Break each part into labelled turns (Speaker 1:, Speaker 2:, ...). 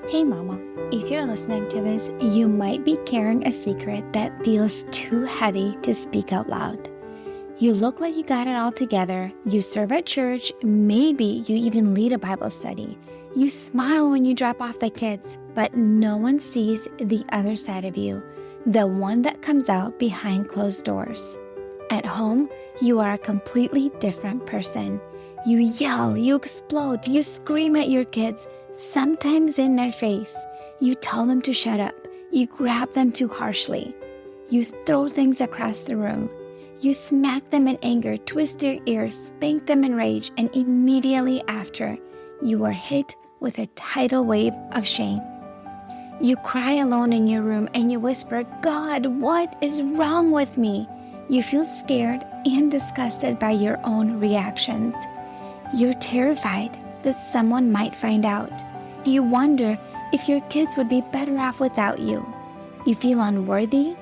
Speaker 1: Hey mama, if you're listening to this, you might be carrying a secret that feels too heavy to speak out loud. You look like you got it all together, you serve at church, maybe you even lead a Bible study. You smile when you drop off the kids, but no one sees the other side of you, the one that comes out behind closed doors. At home, you are a completely different person. You yell, you explode, you scream at your kids, sometimes in their face. You tell them to shut up. You grab them too harshly. You throw things across the room. You smack them in anger, twist their ears, spank them in rage, and immediately after, you are hit with a tidal wave of shame. You cry alone in your room and you whisper, "God, what is wrong with me?" You feel scared and disgusted by your own reactions. You're terrified that someone might find out. You wonder if your kids would be better off without you. You feel unworthy,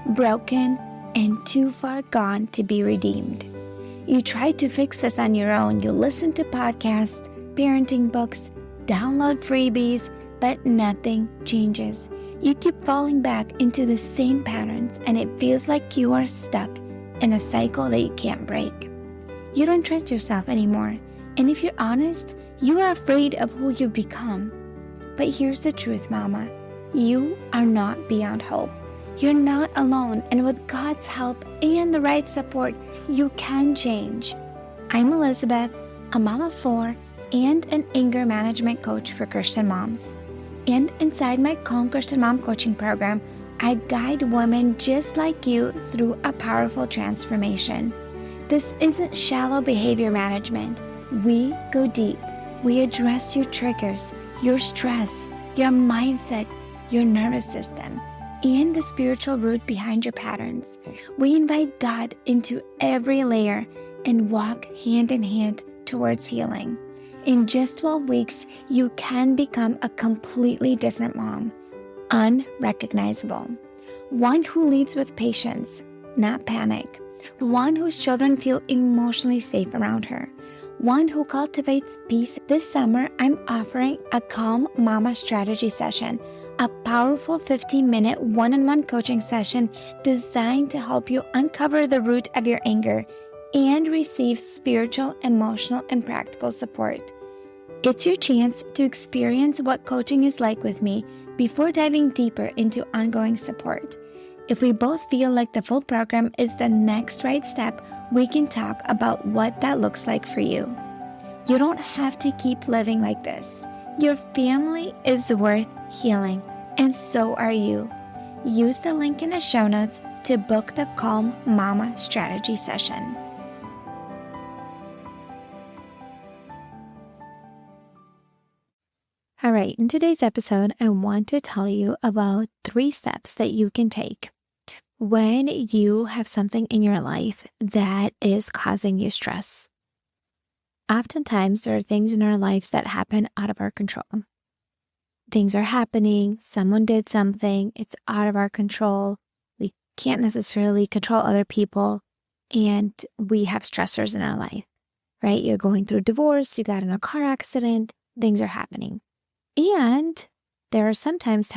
Speaker 1: broken, and too far gone to be redeemed. You try to fix this on your own. You listen to podcasts, parenting books, download freebies, but nothing changes. You keep falling back into the same patterns, and it feels like you are stuck in a cycle that you can't break. You don't trust yourself anymore, and if you're honest, you are afraid of who you've become. But here's the truth, Mama. You are not beyond hope. You're not alone, and with God's help and the right support, you can change. I'm Elizabeth, a mom of 4 and an anger management coach for Christian moms. And inside my Calm Christian Mom coaching program, I guide women just like you through a powerful transformation. This isn't shallow behavior management. We go deep. We address your triggers, your stress, your mindset, your nervous system, and the spiritual root behind your patterns. We invite God into every layer and walk hand in hand towards healing. In just 12 weeks, you can become a completely different mom, unrecognizable. One who leads with patience, not panic. One whose children feel emotionally safe around her. One who cultivates peace. This summer, I'm offering a Calm Mama strategy session, a powerful 15-minute one-on-one coaching session designed to help you uncover the root of your anger and receive spiritual, emotional, and practical support. It's your chance to experience what coaching is like with me before diving deeper into ongoing support. If we both feel like the full program is the next right step, we can talk about what that looks like for you. You don't have to keep living like this. Your family is worth healing, and so are you. Use the link in the show notes to book the Calm Mama strategy session. All right, in today's episode, I want to tell you about 3 steps that you can take when you have something in your life that is causing you stress. Oftentimes, there are things in our lives that happen out of our control. Things are happening, someone did something, it's out of our control. We can't necessarily control other people, and we have stressors in our life, right? You're going through divorce, you got in a car accident, things are happening. And there are sometimes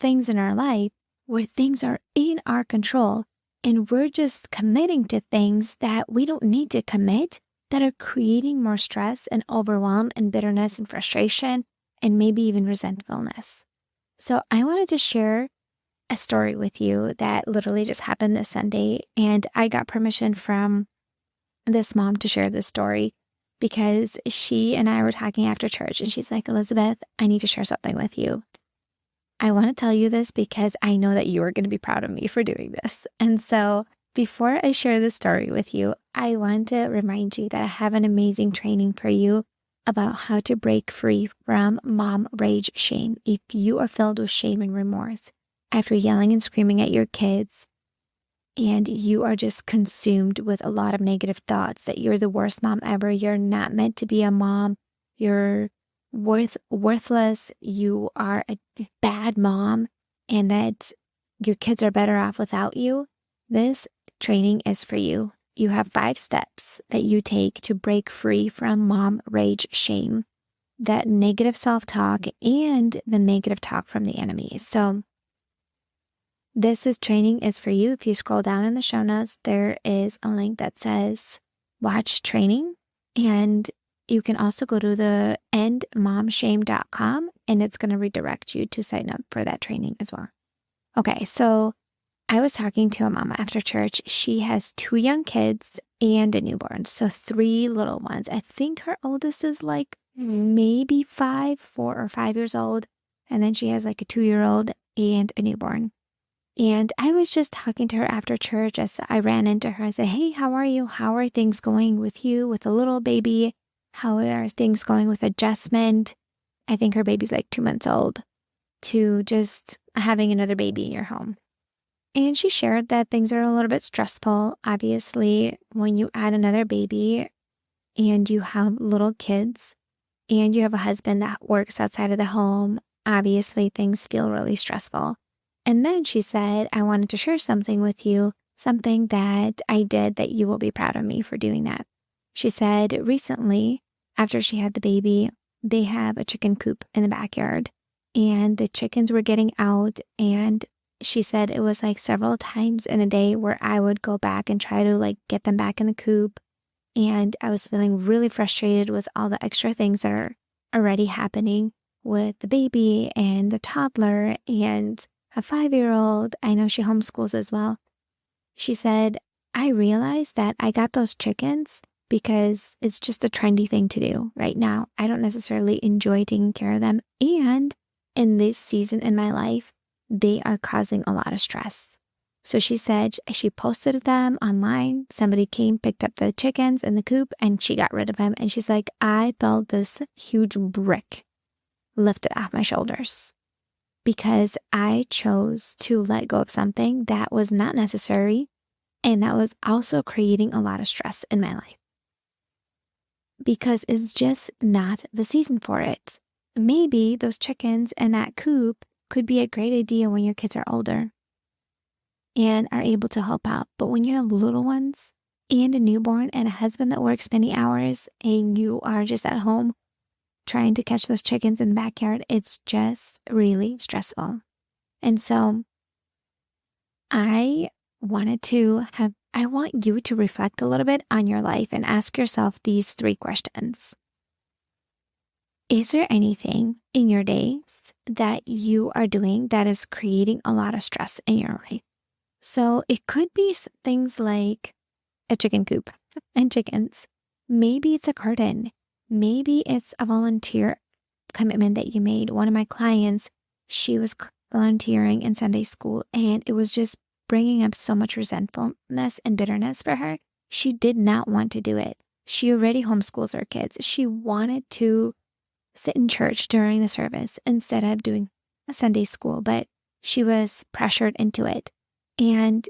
Speaker 1: things in our life where things are in our control and we're just committing to things that we don't need to commit, that are creating more stress and overwhelm and bitterness and frustration and maybe even resentfulness. So I wanted to share a story with you that literally just happened this Sunday, and I got permission from this mom to share this story because she and I were talking after church, and she's like, "Elizabeth, I need to share something with you. I want to tell you this because I know that you are going to be proud of me for doing this." And so before I share this story with you, I want to remind you that I have an amazing training for you about how to break free from mom rage shame. If you are filled with shame and remorse after yelling and screaming at your kids, and you are just consumed with a lot of negative thoughts that you're the worst mom ever, you're not meant to be a mom, you're worthless, you are a bad mom, and that your kids are better off without you, this training is for you. You have 5 steps that you take to break free from mom rage shame. that negative self-talk and the negative talk from the enemy. So training is for you. If you scroll down in the show notes, there is a link that says watch training. And you can also go to the endmomshame.com and it's going to redirect you to sign up for that training as well. Okay, so I was talking to a mama after church. She has 2 young kids and a newborn. So 3 little ones. I think her oldest is like maybe 4 or 5 years old. And then she has like a 2-year-old and a newborn. And I was just talking to her after church as I ran into her. I said, hey, how are you? How are things going with you with the little baby? How are things going with adjustment? I think her baby's like 2 months old to just having another baby in your home. And she shared that things are a little bit stressful. Obviously, when you add another baby and you have little kids and you have a husband that works outside of the home, obviously things feel really stressful. And then she said, I wanted to share something with you, something that I did that you will be proud of me for doing that. She said recently, after she had the baby, they have a chicken coop in the backyard and the chickens were getting out. And she said it was like several times in a day where I would go back and try to like get them back in the coop. And I was feeling really frustrated with all the extra things that are already happening with the baby and the toddler and a 5-year-old. I know she homeschools as well. She said, I realized that I got those chickens because it's just a trendy thing to do right now. I don't necessarily enjoy taking care of them. And in this season in my life, they are causing a lot of stress. So she said she posted them online. Somebody came, picked up the chickens in the coop, and she got rid of them. And she's like, I felt this huge brick lifted off my shoulders because I chose to let go of something that was not necessary and that was also creating a lot of stress in my life because it's just not the season for it. Maybe those chickens and that coop could be a great idea when your kids are older and are able to help out. But when you have little ones and a newborn and a husband that works many hours and you are just at home trying to catch those chickens in the backyard, it's just really stressful. And so I want you to reflect a little bit on your life and ask yourself these 3 questions. Is there anything in your days that you are doing that is creating a lot of stress in your life? So it could be things like a chicken coop and chickens. Maybe it's a curtain. Maybe it's a volunteer commitment that you made. One of my clients, she was volunteering in Sunday school and it was just bringing up so much resentfulness and bitterness for her. She did not want to do it. She already homeschools her kids. She wanted to sit in church during the service instead of doing a Sunday school, but she was pressured into it. And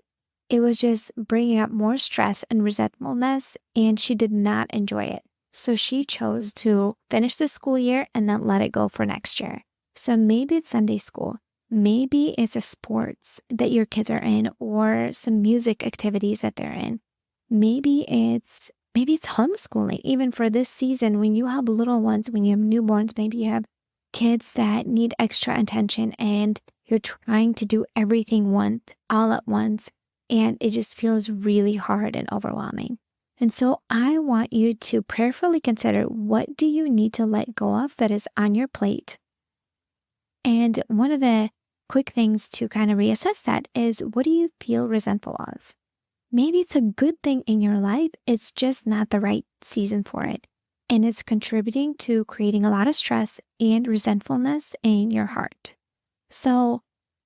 Speaker 1: it was just bringing up more stress and resentfulness, and she did not enjoy it. So she chose to finish the school year and then let it go for next year. So maybe it's Sunday school. Maybe it's a sports that your kids are in or some music activities that they're in. Maybe it's homeschooling. Even for this season, when you have little ones, when you have newborns, maybe you have kids that need extra attention and you're trying to do everything all at once. And it just feels really hard and overwhelming. And so I want you to prayerfully consider, what do you need to let go of that is on your plate? And one of the quick things to kind of reassess that is, what do you feel resentful of? Maybe it's a good thing in your life. It's just not the right season for it. And it's contributing to creating a lot of stress and resentfulness in your heart. So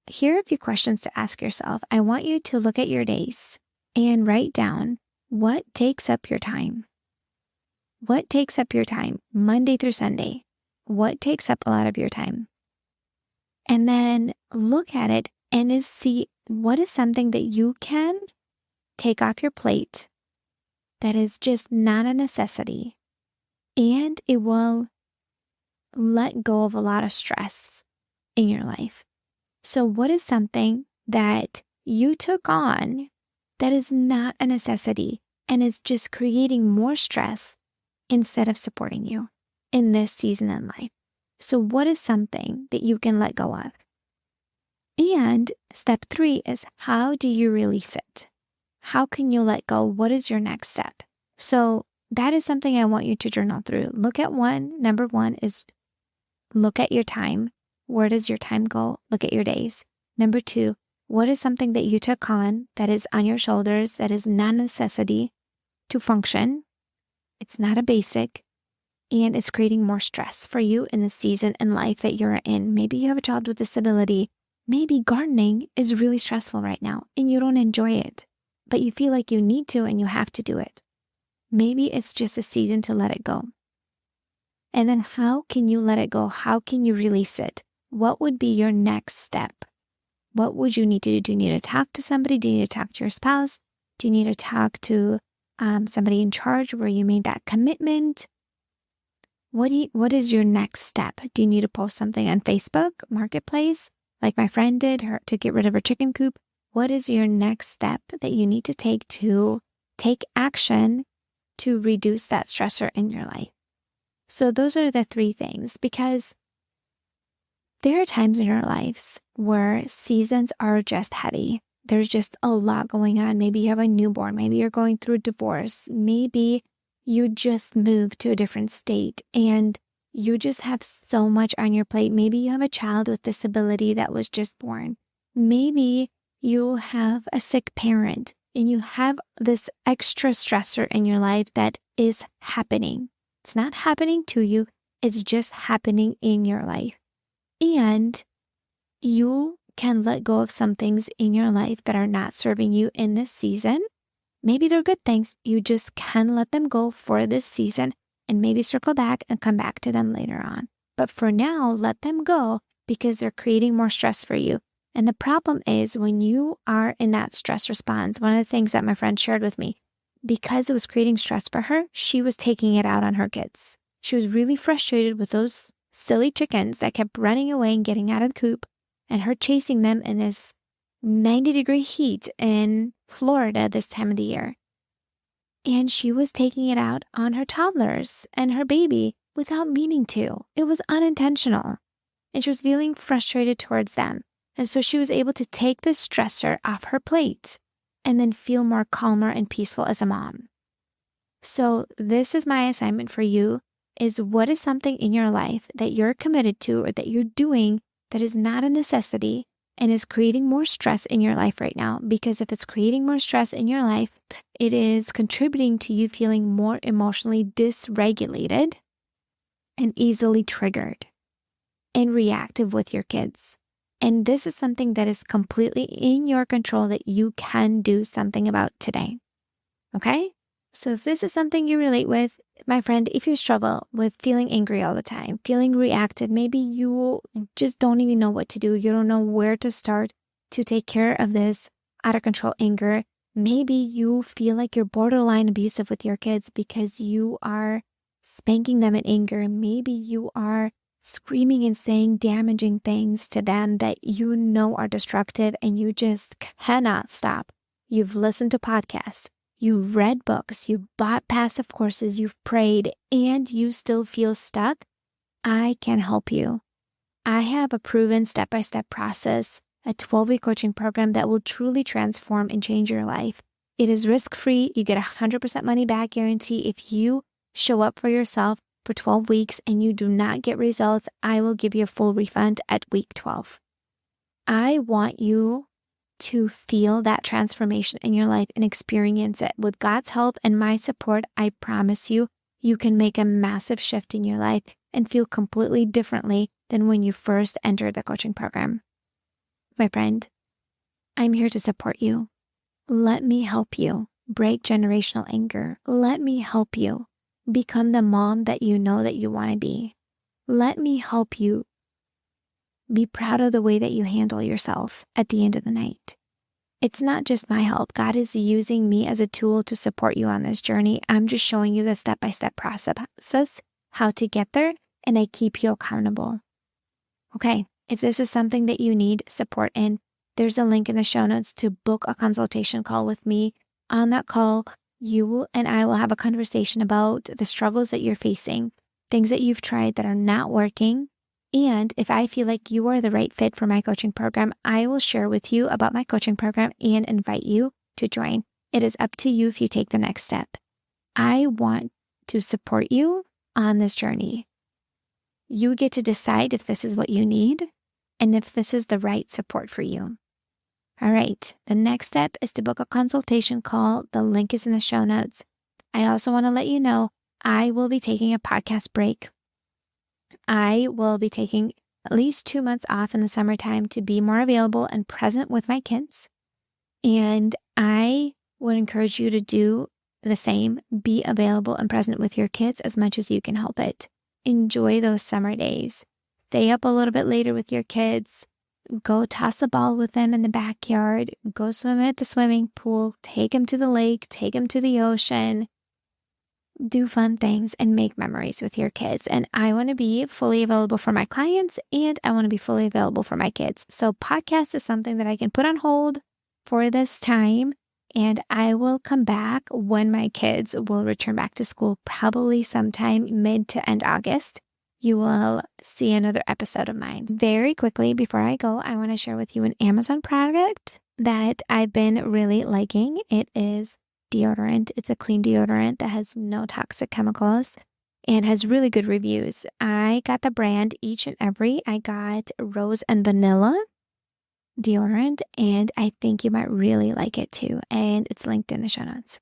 Speaker 1: here are a few questions to ask yourself. I want you to look at your days and write down what takes up your time. What takes up your time Monday through Sunday? What takes up a lot of your time? And then look at it and see what is something that you can take off your plate that is just not a necessity, and it will let go of a lot of stress in your life. So what is something that you took on that is not a necessity and is just creating more stress instead of supporting you? in this season in life. So what is something that you can let go of? And step 3 is, how do you release it? How can you let go? What is your next step? So that is something I want you to journal through. Look at number 1 is look at your time. Where does your time go? Look at your days. Number 2, what is something that you took on that is on your shoulders, that is not a necessity to function? It's not a basic, and it's creating more stress for you in the season in life that you're in. Maybe you have a child with disability. Maybe gardening is really stressful right now and you don't enjoy it, but you feel like you need to and you have to do it. Maybe it's just a season to let it go. And then how can you let it go? How can you release it? What would be your next step? What would you need to do? Do you need to talk to somebody? Do you need to talk to your spouse? Do you need to talk to somebody in charge where you made that commitment? What is your next step? Do you need to post something on Facebook Marketplace, like my friend did to get rid of her chicken coop? What is your next step that you need to take action to reduce that stressor in your life? So those are the 3 things, because there are times in our lives where seasons are just heavy. There's just a lot going on. Maybe you have a newborn. Maybe you're going through a divorce. Maybe you just moved to a different state and you just have so much on your plate. Maybe you have a child with disability that was just born. Maybe you have a sick parent and you have this extra stressor in your life that is happening. It's not happening to you. It's just happening in your life. And you can let go of some things in your life that are not serving you in this season. Maybe they're good things. You just can let them go for this season and maybe circle back and come back to them later on. But for now, let them go because they're creating more stress for you. And the problem is when you are in that stress response, one of the things that my friend shared with me, because it was creating stress for her, she was taking it out on her kids. She was really frustrated with those silly chickens that kept running away and getting out of the coop, and her chasing them in this 90-degree heat in Florida this time of the year. And she was taking it out on her toddlers and her baby without meaning to. It was unintentional. And she was feeling frustrated towards them. And so she was able to take this stressor off her plate and then feel more calmer and peaceful as a mom. So this is my assignment for you, is what is something in your life that you're committed to or that you're doing that is not a necessity and is creating more stress in your life right now? Because if it's creating more stress in your life, it is contributing to you feeling more emotionally dysregulated and easily triggered and reactive with your kids. And this is something that is completely in your control that you can do something about today. Okay? So if this is something you relate with, my friend, if you struggle with feeling angry all the time, feeling reactive, maybe you just don't even know what to do. You don't know where to start to take care of this out of control anger. Maybe you feel like you're borderline abusive with your kids because you are spanking them in anger. Maybe you are screaming and saying damaging things to them that you know are destructive and you just cannot stop. You've listened to podcasts. You've read books, you've bought passive courses, you've prayed, and you still feel stuck. I can help you. I have a proven step-by-step process, a 12-week coaching program that will truly transform and change your life. It is risk-free. You get 100% money back guarantee. If you show up for yourself for 12 weeks and you do not get results, I will give you a full refund at week 12. I want you to feel that transformation in your life and experience it. With God's help and my support, I promise you, you can make a massive shift in your life and feel completely differently than when you first entered the coaching program. My friend, I'm here to support you. Let me help you break generational anger. Let me help you become the mom that you know that you want to be. Let me help you be proud of the way that you handle yourself at the end of the night. It's not just my help. God is using me as a tool to support you on this journey. I'm just showing you the step-by-step process, how to get there, and I keep you accountable. Okay, if this is something that you need support in, there's a link in the show notes to book a consultation call with me. On that call, you and I will have a conversation about the struggles that you're facing. things that you've tried that are not working. And if I feel like you are the right fit for my coaching program, I will share with you about my coaching program and invite you to join. It is up to you if you take the next step. I want to support you on this journey. You get to decide if this is what you need and if this is the right support for you. All right, the next step is to book a consultation call. The link is in the show notes. I also want to let you know I will be taking a podcast break. I will be taking at least 2 months off in the summertime to be more available and present with my kids. And I would encourage you to do the same. Be available and present with your kids as much as you can help it. Enjoy those summer days. Stay up a little bit later with your kids. Go toss a ball with them in the backyard. Go swim at the swimming pool. Take them to the lake. Take them to the ocean. Do fun things and make memories with your kids. And I want to be fully available for my clients and I want to be fully available for my kids. So podcast is something that I can put on hold for this time. And I will come back when my kids will return back to school, probably sometime mid to end August. You will see another episode of mine. Very quickly, before I go, I want to share with you an Amazon product that I've been really liking. It is deodorant. It's a clean deodorant that has no toxic chemicals and has really good reviews. I got the brand Each and Every. I got Rose and Vanilla deodorant, and I think you might really like it too. And it's linked in the show notes.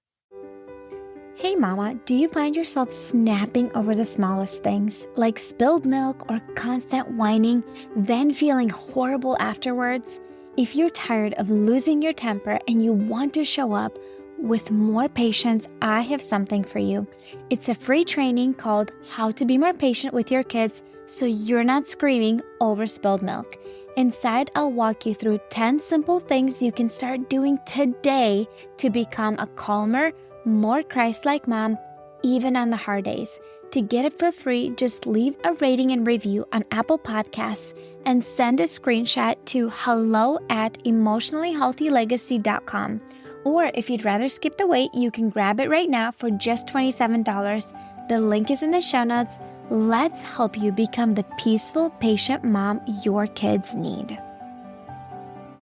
Speaker 1: Hey mama, do you find yourself snapping over the smallest things, like spilled milk or constant whining, then feeling horrible afterwards? If you're tired of losing your temper and you want to show up with more patience, I have something for you. It's a free training called How to Be More Patient with Your Kids so you're not screaming over spilled milk. Inside, I'll walk you through 10 simple things you can start doing today to become a calmer, more Christ-like mom, even on the hard days. To get it for free, just leave a rating and review on Apple Podcasts and send a screenshot to hello@emotionallyhealthylegacy.com. Or if you'd rather skip the wait, you can grab it right now for just $27. The link is in the show notes. Let's help you become the peaceful, patient mom your kids need.